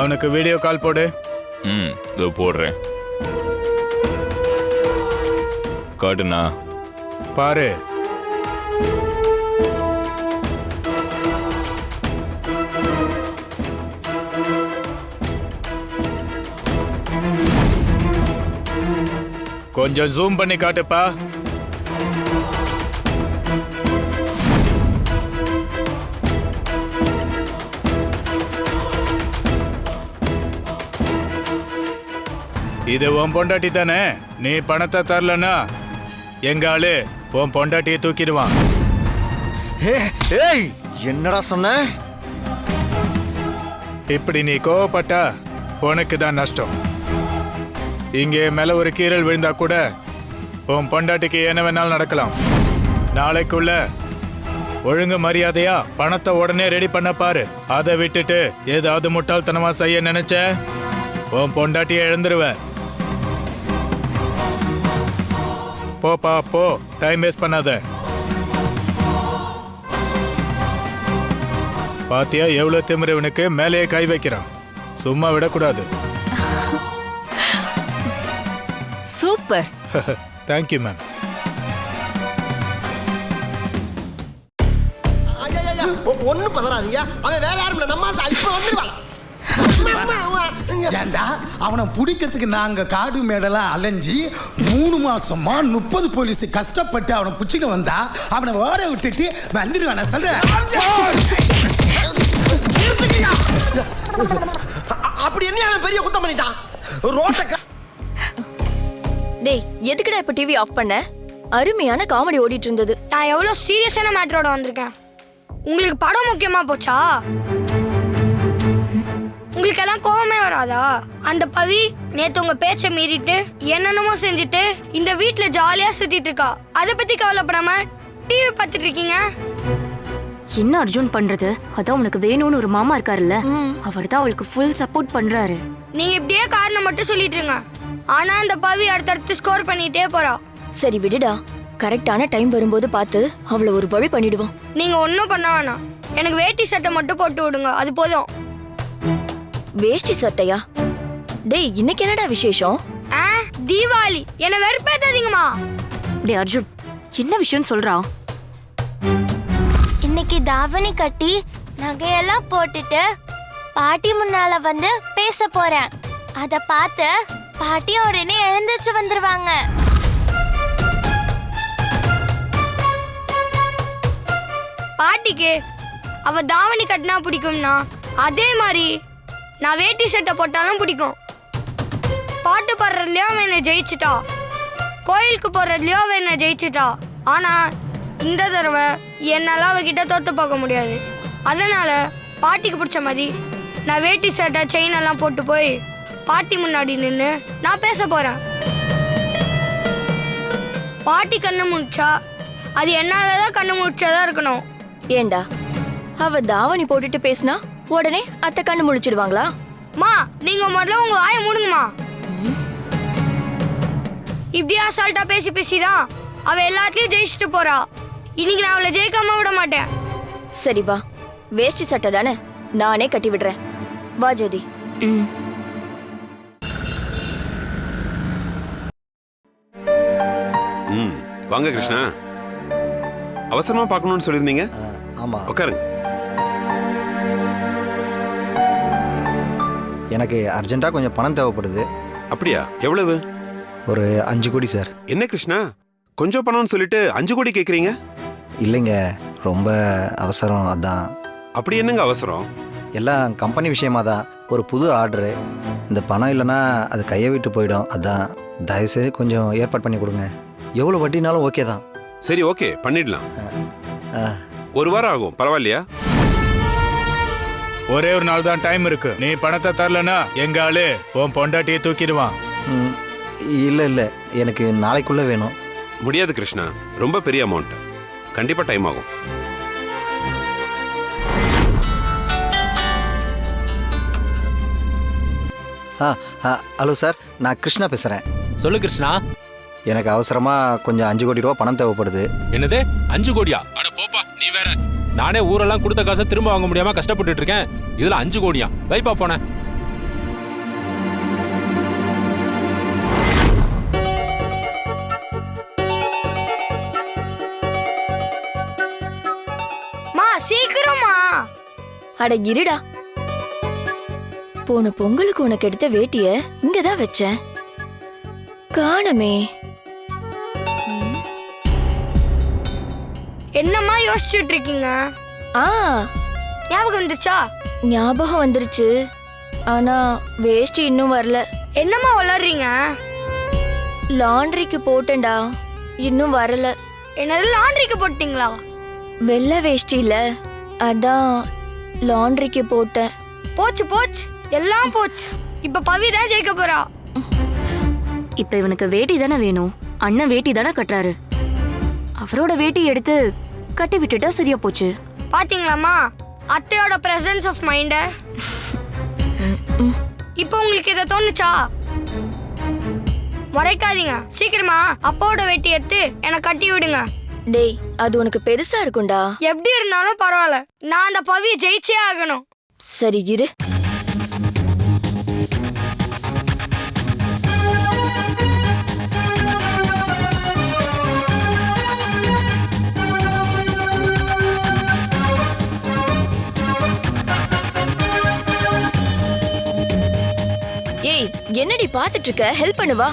அவனுக்கு video call போடு. இதோ போடுறேன். காட்டுண்ணா. பாரு. கொஞ்சம் ஜூம் பண்ணி காட்டுப்பா. இது உன் பொண்டாட்டி தானே? நீ பணத்தை தரலன்னா எங்க ஆளு உன் பொண்டாட்டியை தூக்கிடுவான். ஏய் என்னடா சொன்ன? இப்படி நீ கோவப்பட்டா உனக்கு தான் நஷ்டம். இங்கே மேல ஒரு கீறல் விழுந்தா கூட உன் பொண்டாட்டிக்கு என்ன வேணாலும் நடக்கலாம். நாளைக்குள்ள ஒழுங்கு மரியாதையா பணத்தை உடனே ரெடி பண்ண பாரு. அதை விட்டுட்டு ஏதாவது முட்டாள்தனமா செய்ய நினைச்ச உன் பொண்டாட்டியை இழந்துருவேன். போப்பா போ, டைம் வேஸ்ட் பண்ணாத. பாத்தியா எவ்வளவு திமிரவனுக்கு மேலேயே கை வைக்கிறான். சும்மா விடக்கூடாது. சூப்பர். Thank you ma'am. ஒன்னும் பதறாதீங்க. அவன் வேற யாரும் இல்ல, நம்ம இப்ப வந்துருவான். ஏண்டா அவனை பிடிக்கிறதுக்கு நாங்க காடு மேடெல்லாம் அலைஞ்சி 3 மாசமா 30 போலீஸ் கஷ்டப்பட்டு அவனை பிடிச்சிட்டு வந்தா அவனை ஓட விட்டுட்டு வந்துடுவான சொல்றேன். அப்படி என்ன அவன் பெரிய குத்தம் பண்ணிட்டான் ரோட்ட. டேய் எதுக்குடா இப்ப டிவி ஆஃப் பண்ண? அருமையான காமெடி ஓடிட்டு இருந்தது. நான் எவ்வளவு சீரியஸான மேட்டரோட வந்திருக்கேன். உங்களுக்கு படம் முக்கியமா போச்சா? உங்களுக்கு எல்லாம் கோவமே வராதா? அந்த பவி நேத்து உங்க பேச்ச மீறிட்டு என்னென்னமோ செஞ்சுட்டு இந்த வீட்டுல ஜாலியா சுத்திட்டு இருக்கா. அத பத்தி கவலைப்படாம டிவி பார்த்துட்டு இருக்கீங்க. என்ன அர்ஜுன் பண்றது? அதான் உனக்கு வேணும்னு ஒரு மாமா இருக்காருல்ல, அவர் தான் அவளுக்கு ஃபுல் சப்போர்ட் பண்றாரு. நீங்க இப்படியே காரணம் மட்டும் சொல்லிட்டு இருங்க. ஆனா அந்த பவி அடுத்தடுத்து ஸ்கோர் பண்ணிட்டே போறா. சரி விடுடா, கரெக்டான டைம் வரும்போது பார்த்து அவளை ஒரு வழி பண்ணிடுவோம். நீங்க ஒன்னும் பண்ண வேணாம். எனக்கு வேட்டி சட்டை மட்டும் போட்டு விடுங்க, அது போதும். வேஷ்டி சட்டையா? டேய் இன்னைக்கு என்னடா விசேஷம்? தீபாவளி. என்ன வெறுப்பேத்தாதீங்கம்மா. டேய் அர்ஜுன், என்ன விஷயம் சொல்றா? இன்னைக்கு தாவணி கட்டி நகையெல்லாம் போட்டுட்டு பாட்டி முன்னால வந்து பேச போறேன். அத பார்த்து பாட்டி உடனே எழுந்திருச்சு வந்துருவாங்க. பாட்டிக்கு அவ தாவணி கட்டினா பிடிக்கும்னா அதே மாதிரி நான் வேட்டி சட்டை போட்டாலும் பிடிக்கும். பாட்டு பாடுறதுலயோ அவன் என்ன ஜெயிச்சுட்டா, கோயிலுக்கு போறதுலயோ அவன் என்ன ஜெயிச்சுட்டா. ஆனா இந்த தடவை என்னால அவகிட்ட தோத்து பார்க்க முடியாது. அதனால பாட்டிக்கு பிடிச்ச மாதிரி நான் வேட்டி சட்டை செயின் எல்லாம் போட்டு போய் பாட்டி முன்னாடி நின்று நான் பேச போறேன். பாட்டி கண்ணு முடிச்சா அது என்னாலதான் கண்ணு முடிச்சாதான் இருக்கணும். ஏண்டா அவ தாவணி போட்டுட்டு பேசினா உடனே அத்தை கண்ணு முழிச்சிடுவாங்களா? மா நீங்க முதல்ல உங்க வாயை மூடுங்கம்மா. இப்படியே அசால்ட்டா பேசி பேசிதான் அவ எல்லாத்தையும் ஜெயிச்சுட்டு போறா. இன்னைக்கு நான் அவளை ஜெயிக்காம விட மாட்டேன். சரி வா, வேஷ்டி சட்டை தானே, நானே கட்டி விடுறேன். வா ஜோதி. வாங்க கிருஷ்ணா. அவசரமா பார்க்கணும்னு சொல்லியிருந்தீங்க. ஆமா, உட்காருங்க. எனக்கு அர்ஜென்ட்டா கொஞ்சம் பணம் தேவைப்படுது. அப்படியா? எவ்வளவு? ஒரு 5 கோடி சார். என்ன கிருஷ்ணா, கொஞ்சம் பணம்னு சொல்லிட்டு 5 கோடி கேக்குறீங்க? இல்லைங்க, ரொம்ப அவசரம் அதான். அப்படி என்னங்க அவசரம்? எல்லாம் கம்பெனி விஷயமா தான். ஒரு புது ஆர்டரு. இந்த பணம் இல்லைன்னா அது கையை விட்டு போயிடும். அதான் தயவுசெய்து கொஞ்சம் ஏற்பாடு பண்ணி கொடுங்க. எவ்வளோ வட்டினாலும் ஓகே தான். சரி ஓகே, பண்ணிடலாம். 1 வாரம் ஆகும், பரவாயில்லையா? ஒரே ஒரு நாள் தான் டைம் இருக்கு. நீ பணத்தை தரலனா எங்க ஆளு உன் பொண்டாட்டியை தூக்கிடுவான். இல்லை இல்லை, எனக்கு நாளைக்குள்ளே வேணும். முடியாது கிருஷ்ணா, ரொம்ப பெரிய அமௌண்ட். கண்டிப்பா டைம் ஆகும். ஹலோ சார், நான் கிருஷ்ணா பேசுகிறேன். சொல்லு கிருஷ்ணா. எனக்கு அவசரமாக கொஞ்சம் 5 கோடி ரூபா பணம் தேவைப்படுது. என்னது 5 கோடியா? அட போப்பா, நீ வேற. நானே ஊரெல்லாம் கொடுத்த காசை திரும்ப வாங்க முடியாம கஷ்டப்பட்டுட்டு இருக்கேன். இதுல 5 கோடியா? வைப்பா போன. அட இருடா. போன பொங்கலுக்கு உனக்கு எடுத்த வேட்டிய இங்கதான் வச்சேன். காணமே. என்னம்மா யோசிச்சுட்டு இருக்கீங்க? ஆ, ஞாபகம் வந்துச்சா? ஞாபகம் வந்துருச்சு. ஆனா வேஷ்டி இன்னும் வரல. என்னம்மா வளர்றீங்க? லாண்ட்ரிக்கு போட்டேன்டா, இன்னும் வரல. என்னது லாண்ட்ரிக்கு போட்டீங்களா? வெள்ளை வேஷ்டியில, அதான் லாண்ட்ரிக்கு போட்டேன். போச்சு போச்சு, எல்லாம் போச்சு. இப்ப பவி தான் ஜெயிக்க போறா. இப்ப இவனுக்கு வேட்டி தானே வேணும், அண்ணன் வேட்டி தானே கட்டுறாரு. அவரோட வேட்டி எடுத்து கட்டி விட்டுட்டா சரியா போச்சு. பாத்தீங்களாமா அத்தையோட பிரசன்ஸ் ஆஃப் மைண்ட? இப்போ உங்களுக்கு இதை தோணுச்சா? முறைக்காதீங்க, சீக்கிரமா அப்பாவோட வேட்டி எடுத்து எனக்கு கட்டி விடுங்க. டேய், அது உனக்கு பெருசா இருக்கும்டா. எப்படி இருந்தாலும் பரவாயில்ல, நான் அந்த பவியை ஜெயிச்சே ஆகணும். சரி இரு. ஏய், என்னடி பாத்துட்டு இருக்க? ஹெல்ப் பண்ணுவா.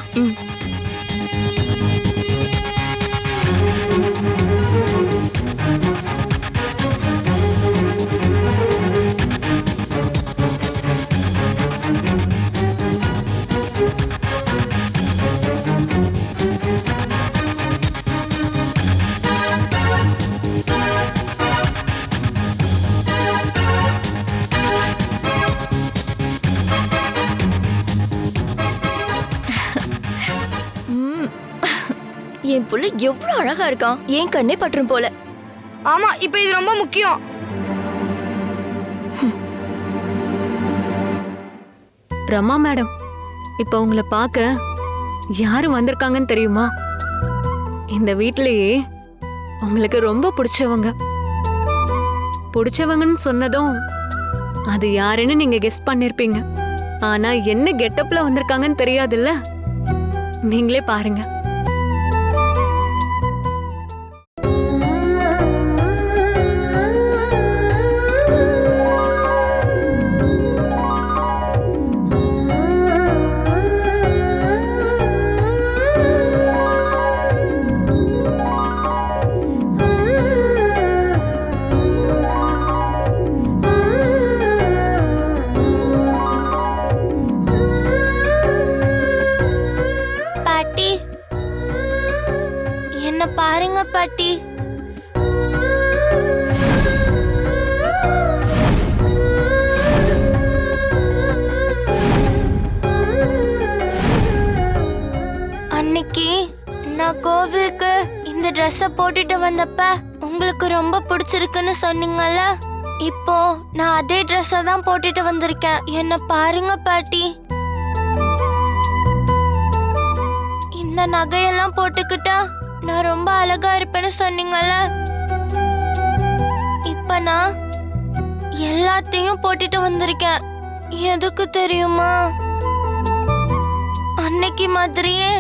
என் புள்ள எவ்வளவு அழகா இருக்கான், என் கண்ணே பற்றும் போல. ஆமா, இப்போ இது ரொம்ப முக்கியம். ரமா மேடம், இப்ப உங்களை பார்க்க யாரு வந்திருக்காங்கன்னு தெரியுமா? இந்த வீட்லயே உங்களுக்கு ரொம்ப பிடிச்சவங்கன்னு சொன்னதும் அது யாருன்னு நீங்க கெஸ் பண்ணிருப்பீங்க. ஆனா என்ன கெட்டப்ல வந்திருக்காங்கன்னு தெரியாதுல்ல, நீங்களே பாருங்க. பாருங்க பாட்டி. அன்னைக்கு நான் கோவிலுக்கு இந்த ட்ரெஸ்ஸ போட்டுட்டு வந்தப்ப உங்களுக்கு ரொம்ப பிடிச்சிருக்குன்னு சொன்னீங்கல்ல, இப்போ நான் அதே ட்ரெஸ்ஸ தான் போட்டுட்டு வந்திருக்கேன். என்ன பாருங்க பாட்டி. இந்த நகையெல்லாம் போட்டுக்கிட்டா நான் ரொம்ப அழகா இருப்பேன்னு சொன்னீங்கல்ல, இப்ப நான் எல்லாத்தையும் போட்டுட்டு வந்திருக்கேன். எதுக்கு தெரியுமா? அன்னைக்கு மாதிரியே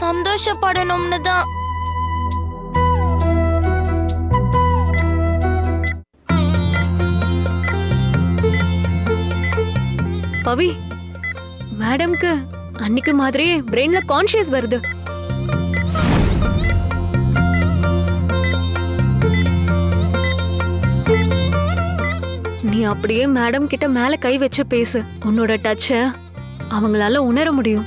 சந்தோஷப்படணும்னு தான். பவி, மேடம்க்கு அன்னைக்கு மாதிரியே பிரெயின்ல கான்ஷியஸ் வருது. நீ அப்படியே மேடம் கிட்ட மேல கை வச்சு பேசு. உன்னோட டச்ச அவங்களால உணர முடியும்.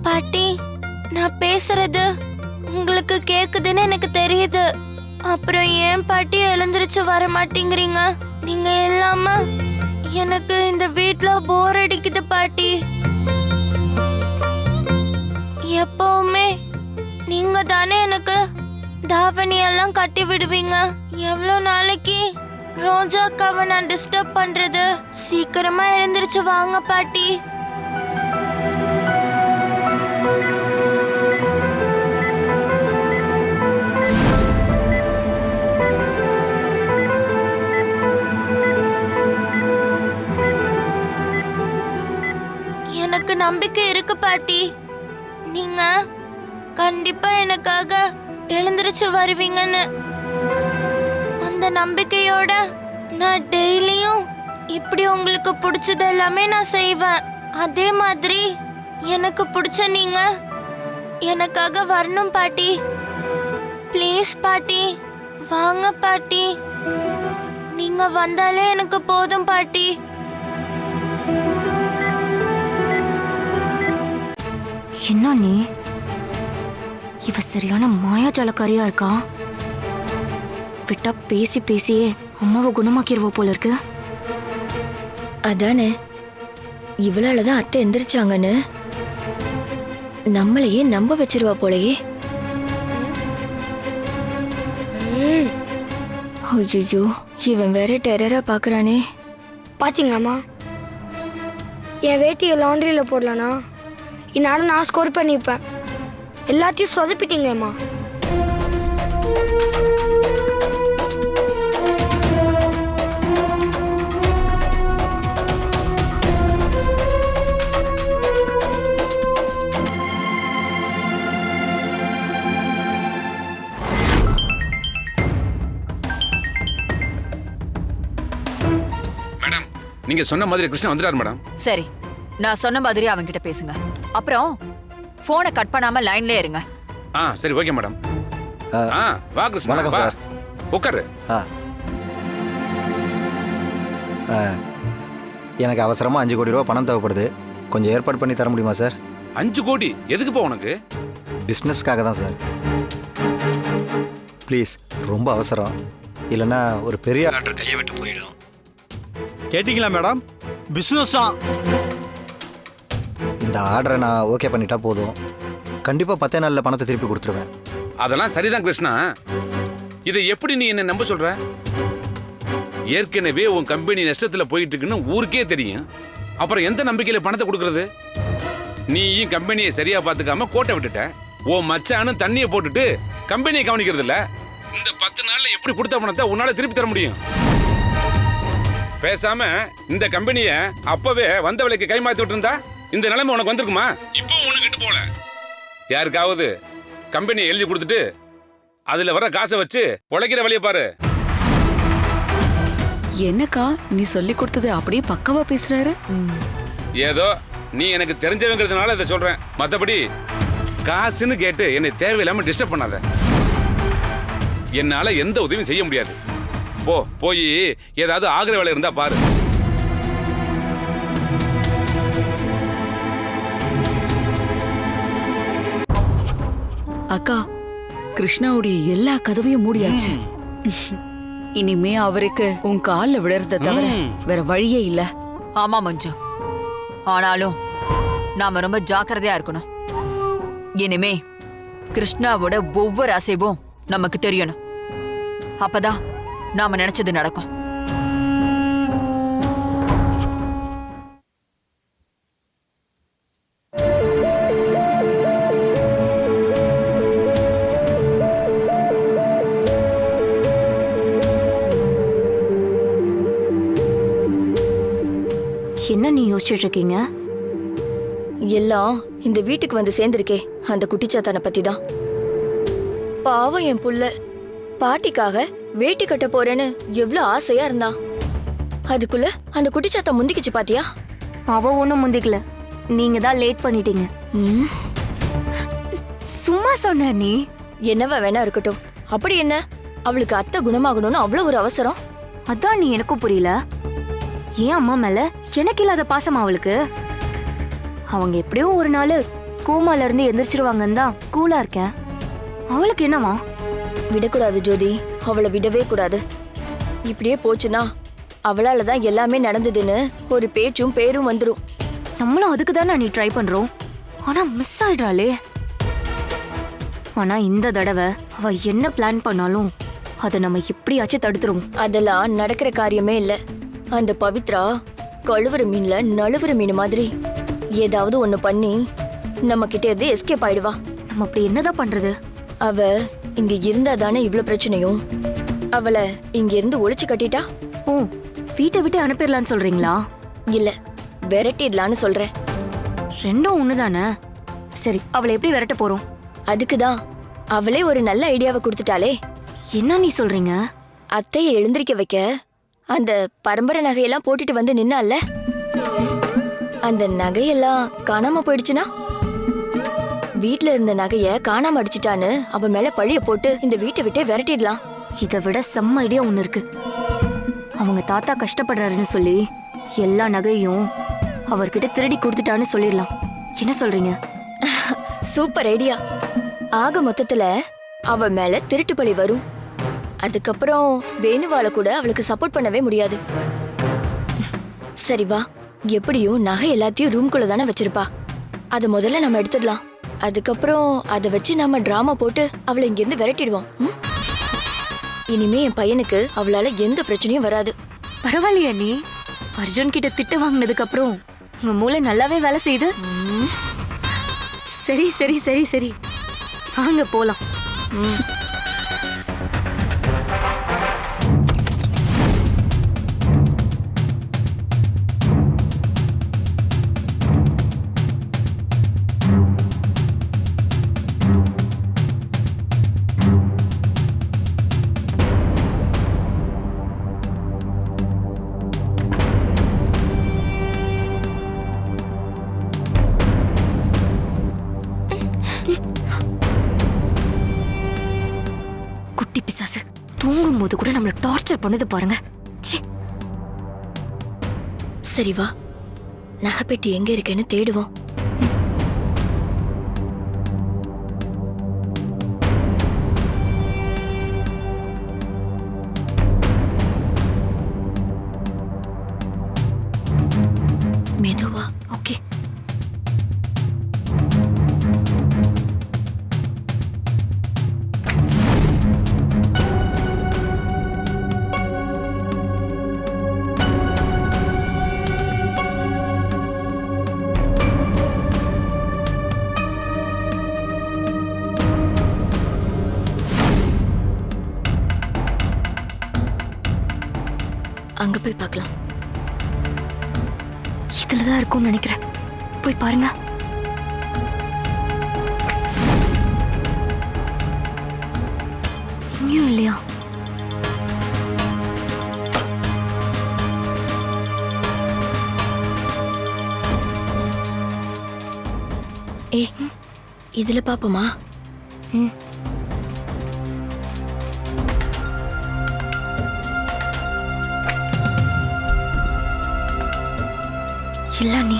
பாட்டி, நான் பேசுறது உங்களுக்கு கேக்குதுன்னு எனக்கு தெரியுது. அப்புறம் ஏன் பாட்டி எழுந்திருச்சு வர மாட்டேங்கிறீங்க? நீங்க இல்லாம எனக்கு இந்த வீட்ல போர் அடிக்குது பாட்டி. எப்பவுமே நீங்க தானே எனக்கு தாவணி எல்லாம் கட்டி விடுவீங்க. எவ்வளவு நாளைக்கு ரோஜா அக்காவை நான் டிஸ்டர்ப் பண்றது? சீக்கிரமா எழுந்திருச்சு வாங்க பாட்டி. எனக்கு நம்பிக்கை இருக்கு பாட்டி. நீங்க கண்டிப்பா எனக்காக எழுந்திருச்சு வருவீங்கன்னு. அந்த நம்பிக்கையோட நான் டெய்லியும் இப்படி உங்களுக்கு பிடிச்சது எல்லாமே நான் செய்வேன். அதே மாதிரி எனக்கு பிடிச்ச நீங்க எனக்காக வரணும் பாட்டி. ப்ளீஸ் பாட்டி, வாங்க பாட்டி. நீங்க வந்தாலே எனக்கு போதும் பாட்டி. என்ன நீ? இவ சரியான மாயாஜாலக்காரியா இருக்கா. விட்டா பேசி பேசியே அம்மாவை குணமாக்கிடுவா போல இருக்கு. அதானே இவளாலதான் அத்தை எந்திரிச்சாங்கன்னு நம்மளையே நம்ப வச்சிருவா போலயே. ஐயோ, இவன் வேற டெரரா பாக்குறானே. பாத்தீங்களாம்மா, என் வேட்டியை லாண்ட்ரியில் போடலனா இந்நேரம் நான் ஸ்கோர் பண்ணிப்பேன். எல்லாத்தையும் சொதப்பிட்டீங்களேம்மா. மேடம், நீங்க சொன்ன மாதிரி கிருஷ்ணா வந்துட்டார் மேடம். சரி, நான் சொன்ன மாதிரி அவன்கிட்ட பேசுங்க. அப்புறம் போனை கட் பண்ணாம லைன்ல இருங்க. சரி, ஓகே மேடம். வா கிருஷ்ணா. வணக்கம் வா. சார். உட்காரு. எனக்கு அவசரமாக 5 கோடி ரூபா பணம் தேவைப்படுது. கொஞ்சம் ஏற்பாடு பண்ணி தர முடியுமா சார்? 5 கோடி எதுக்குப்பா உனக்கு? பிஸ்னஸ்க்காக தான் சார். ப்ளீஸ், ரொம்ப அவசரம். இல்லைன்னா ஒரு பெரிய ஆர்டர் கையை விட்டு போயிடும். கேட்டிங்களா மேடம்? பிசினஸா? இந்த ஆர்டரை நான் ஓகே பண்ணிட்டா போதும். கண்டிப்பாக 10 நாளில் பணத்தை திருப்பி கொடுத்துருவேன். அதெல்லாம் சரிதான் கிருஷ்ணா. இதை எப்படி நீ என்ன நம்ப சொல்ற? ஏற்கனவே உன் கம்பெனி நஷ்டத்துல போயிட்டு இருக்குன்னு ஊருக்கே தெரியும். அப்புறம் எந்த நம்பிக்கையில பணத்தை கொடுக்கறது? நீயும் கம்பெனியை சரியா பாத்துக்காம கோட்டை விட்டுட்ட. உன் மச்சானும் தண்ணியை போட்டுட்டு கம்பெனியை கவனிக்கிறது இல்ல. இந்த 10 நாள்ல எப்படி கொடுத்த பணத்தை உன்னால திருப்பி தர முடியும்? பேசாம இந்த கம்பெனிய அப்பவே வந்த விலைக்கு கை மாத்தி விட்டு இருந்தா இந்த நிலைமை உனக்கு வந்திருக்குமா? இப்போ உனக்கிட்டு போல யாருக்காவது கம்பெனியை எழுதி கொடுத்துட்டு அதுல வர காசை வச்சு உழைக்கிற வழியை பாரு. என்னக்கா நீ சொல்லி கொடுத்தது அப்படியே பக்கவா பேசுறாரு? ஏதோ நீ எனக்கு தெரிஞ்சவங்கிறதுனால இதை சொல்றேன். மத்தபடி காசுன்னு கேட்டு என்னை தேவையில்லாம டிஸ்டர்ப் பண்ணாத. என்னால எந்த உதவியும் செய்ய முடியாது. போய் ஏதாவது ஆகிற வேலை இருந்தா பாரு. அக்கா, கிருஷ்ணாவுடைய எல்லா கதவையும் மூடியாச்சு. இனிமே அவருக்கு உன் கால்ல விழறத தவிர வேற வழியே இல்ல. ஆமா மஞ்சு, ஆனாலும் நாம ரொம்ப ஜாக்கிரதையா இருக்கணும். இனிமே கிருஷ்ணாவோட ஒவ்வொரு அசைவும் நமக்கு தெரியணும். அப்பதான் நாம நினைச்சது நடக்கும். என்ன நீ யோசிச்சுட்டு இருக்கீங்க? எல்லாம் இந்த வீட்டுக்கு வந்து சேர்ந்திருக்கே அந்த குட்டிச்சாத்தான பத்தி தான். பாவம் என் புள்ள பாட்டிக்காக வேட்டி கட்ட போறேன்னு எவ்வளவு ஆசையா இருந்தா. அதுக்குள்ள அந்த குட்டிச்சாத்தா முந்திக்கிச்சு பாத்தியா? அவ ஒண்ணும் முந்திக்கல, நீங்க தான் லேட் பண்ணிட்டீங்க. சும்மா சொன்ன நீ. என்னவா வேணா இருக்கட்டும். அப்படி என்ன அவளுக்கு அத்தை குணமாகணும்னு அவ்வளவு ஒரு அவசரம்? அதான் நீ எனக்கும் புரியல. ஏன் அம்மா மேல எனக்கு இல்லாத பாசமா அவளுக்கு? அவங்க எப்படியும் ஒரு நாள் கோமால இருந்து எந்திரிச்சிருவாங்கன்னு தான் கூலா இருக்கேன். அவளுக்கு என்னவா? விடக்கூடாது ஜோதி, அவளை விடவே கூடாது. இப்படியே போச்சுன்னா அவளால தான் எல்லாமே நடந்ததுன்னு ஒரு பேச்சும் பேரும் வந்துடும். நம்மளும் அதுக்கு தானே நீ ட்ரை பண்றோம். ஆனா மிஸ் ஆயிடுறாளே. ஆனா இந்த தடவை அவ என்ன பிளான் பண்ணாலும் அதை நம்ம எப்படியாச்சும் தடுத்துருவோம். அதெல்லாம் நடக்கிற காரியமே இல்ல. அந்த பவித்ரா கழுவுற மீன்ல நழுவுற மீன் மாதிரி ஏதாவது ஒண்ணு பண்ணி நம்ம கிட்ட இருந்து எஸ்கேப் ஆயிடுவா. நம்ம அப்படி என்னதான் பண்றது? அவ இங்க இருந்தா தானே இவ்வளவு பிரச்சனையும். அவளை இங்க இருந்து ஒளிச்சு கட்டிட்டா? ஓ, வீட்டை விட்டு அனுப்பிடலான்னு சொல்றீங்களா? இல்ல, விரட்டிடலான்னு சொல்றேன். ரெண்டும் ஒண்ணுதானே. சரி, அவளை எப்படி விரட்ட போறோம்? அதுக்குதான் அவளே ஒரு நல்ல ஐடியாவை கொடுத்துட்டாளே. என்ன நீ சொல்றீங்க? அத்தையை எழுந்திருக்க வைக்க அந்த பரம்பரை நகையெல்லாம் போட்டுட்டு வந்து நின்னால, அந்த நகையெல்லாம் காணாம போயிடுச்சுன்னா, வீட்ல இருந்த நகைய காணாம அடிச்சிட்டான்னு அவ மேல பழிய போட்டு இந்த வீட்டை விட்டே விரட்டிடலாம். இதை விட செம்ம ஐடியா ஒண்ணு இருக்கு. அவங்க தாத்தா கஷ்டப்படுறாருன்னு சொல்லி எல்லா நகையும் அவர்கிட்ட திருடி கொடுத்துட்டான்னு சொல்லிடலாம். என்ன சொல்றீங்க? Super idea. ஆக மொத்தத்துல அவ மேல திருட்டு பழி வரும். அதுக்கப்புறம் வேணுவாள கூட அவளுக்கு சப்போர்ட் பண்ணவே முடியாது. சரி வா, எப்படியும் நகை எல்லாத்தையும் ரூம்குள்ள தானே வச்சிருப்பா. அதை முதல்ல நம்ம எடுத்துடலாம். அதுக்கப்புறம் அதை வச்சு நம்ம டிராமா போட்டு அவளை இங்கிருந்து விரட்டிடுவோம். இனிமே என் பையனுக்கு அவளால எந்த பிரச்சனையும் வராது. பரவாயில்லையா நீ? அர்ஜுன் கிட்ட திட்டு வாங்கினதுக்கு அப்புறம் உங்க மூளை நல்லாவே வேலை செய்யுது. சரி சரி சரி சரி, வாங்க போலாம். குட்டி பிசாசு தூங்கும் போது கூட நம்மள டார்ச்சர் பண்ணுது பாருங்க. சரி வா, நகைப்பெட்டி எங்க இருக்குன்னு தேடுவோம். மெதுவா. ஓகே. அங்க போய் பார்க்கலாம். இதுலதான் இருக்கும்னு நினைக்கிறேன். போய் பாருங்க. இங்கேயும் இல்லையா? இதுல பாப்போமா? இல்ல நீ.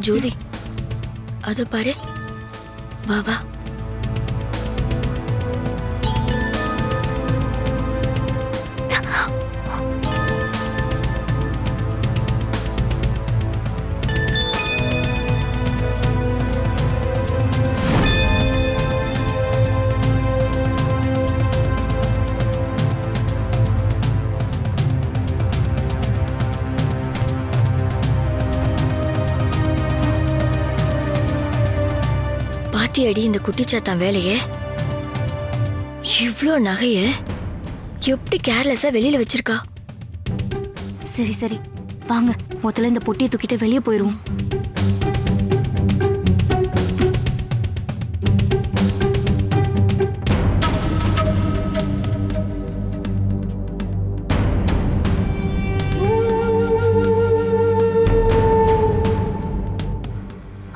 ஜோதி, அத பாரு. வா வா. அடி இந்த குட்டிச்சாத்தான் வேலையே. இவ்ளோ நகைய எப்படி கேர்லெஸ்ஸா வெளியில வச்சிருக்கா? சரி சரி வாங்க, முதல்ல இந்த பொட்டியை தூக்கிட்டு வெளியே போயிருவோம்.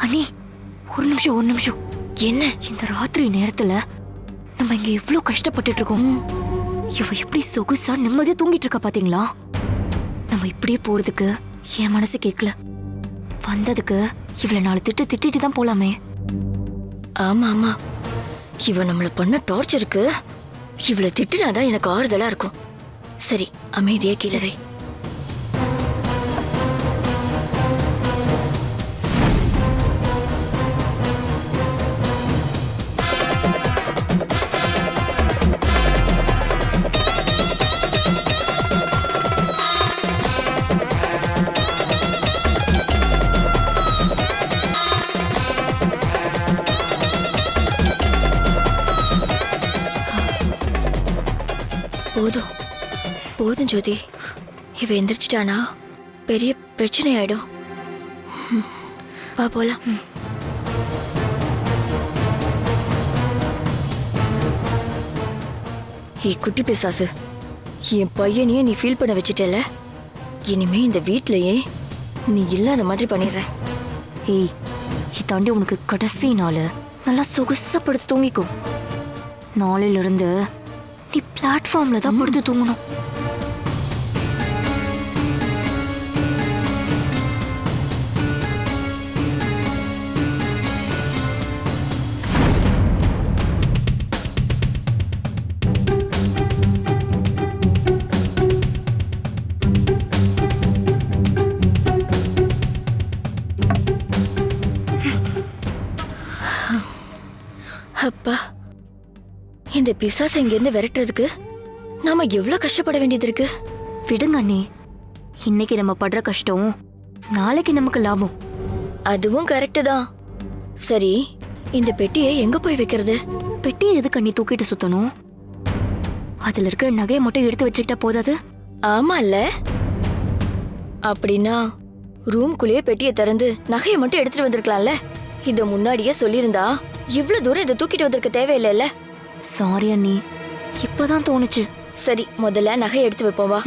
அண்ணி ஒரு நிமிஷம் ஒரு நிமிஷம். என்ன? இந்த ராத்திரி நேரத்துல நம்ம இங்க எவ்வளவு கஷ்டப்பட்டுட்டு இருக்கோம். இவ எப்படி சொகுசா நிம்மதியா தூங்கிட்டு இருக்கா பாத்தீங்களா? நம்ம இப்படியே போறதுக்கு என் மனசு கேட்கல. வந்ததுக்கு இவளை 4 திட்டு திட்டிட்டு தான் போலாமே. ஆமா ஆமா, இவ நம்மள பண்ண டார்ச்சருக்கு இவளை திட்டுனாதான் எனக்கு ஆறுதலா இருக்கும். சரி, அமைதியா கீழே. போதும் போதும் ஜோதி, இவ எந்திரிச்சிட்டானா பெரிய பிரச்சனை ஆயிடும். வா போலாம். ஏய் குட்டி பிசாசு, என் பையனையே நீ ஃபீல் பண்ண வச்சிட்டல. இனிமே இந்த வீட்லயே நீ இல்லாத மாதிரி பண்ணிடுற. ஏய் இதாண்டி உனக்கு கடைசி நாள். நல்லா சொகுசா படுத்து தூங்கிக்கோ. நாளையில இருந்து நீ பிளாட்ஃபார்ம்ல தான் படுத்து தூங்கணும். அப்பா, இந்த பிசாசை இங்கிருந்து விரட்டுறதுக்கு நாம எவ்வளவு கஷ்டப்பட வேண்டியது இருக்கு. விடுங்க அண்ணி, இன்னைக்கு நம்ம படுற கஷ்டம் நாளைக்கு நமக்கு லாபம். அதுவும் கரெக்டு தான். சரி, இந்த பெட்டியை எங்க போய் வைக்கிறது? பெட்டியை எதுக்கு அண்ணி தூக்கிட்டு சுத்தணும்? அதுல இருக்கிற நகையை மட்டும் எடுத்து வச்சுக்கிட்டா போதாது? ஆமால. அப்படின்னா ரூம்குள்ளேயே பெட்டியை திறந்து நகையை மட்டும் எடுத்துட்டு வந்திருக்கலாம்ல. இத முன்னாடியே சொல்லியிருந்தா இவ்வளவு தூரம் இதை தூக்கிட்டு வந்திருக்க தேவையில்லைல்ல. சாரி அண்ணி, இப்பதான் தோணுச்சு. சரி, முதல்ல நகையை எடுத்து வைப்போம் வா.